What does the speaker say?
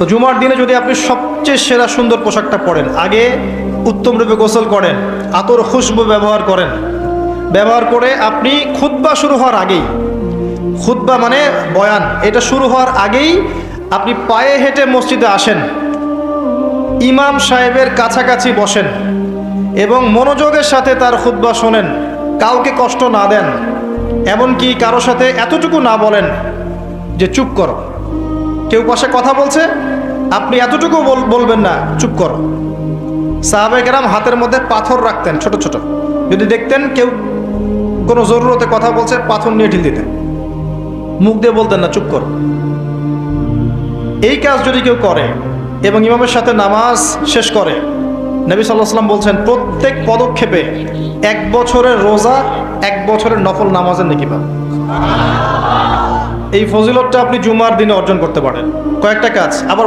তো জুমার দিনে যদি আপনি সবচেয়ে সেরা সুন্দর পোশাকটা পরেন, আগে উত্তম রূপে গোসল করেন, আতর খুশবু ব্যবহার করে আপনি খুতবা শুরু হওয়ার আগেই, খুতবা মানে বয়ান, এটা শুরু হওয়ার আগেই আপনি পায়ে হেঁটে মসজিদে আসেন, ইমাম সাহেবের কাছাকাছি বসেন এবং মনোযোগের সাথে তার খুতবা শোনেন, কাউকে কষ্ট না দেন, এমনকি কারো সাথে এতটুকু না বলেন যে চুপ করো। কেউ পাশে কথা বলছে, আপনি এতটুকু বলবেন না চুপ করো। সাহাবায়ে কেরাম হাতের মধ্যে পাথর রাখতেন ছোট ছোট, যদি দেখতেন কেউ কোনো জরুরতে কথা বলছে পাথর নিয়ে ঢিল দিতেন, মুখ দিয়ে বলতেন না চুপ করো। এই কাজ যদি কেউ করে এবং ইমামের সাথে নামাজ শেষ করে, নবী সাল্লাল্লাহু আলাইহি ওয়াসাল্লাম বলছেন প্রত্যেক পদক্ষেপে 1 বছরের রোজা, 1 বছরের নফল নামাজের নেকি পাবেন। এই ফজিলতটা আপনি জুমার দিনে অর্জন করতে পারেন। কয়েকটা কাজ আবার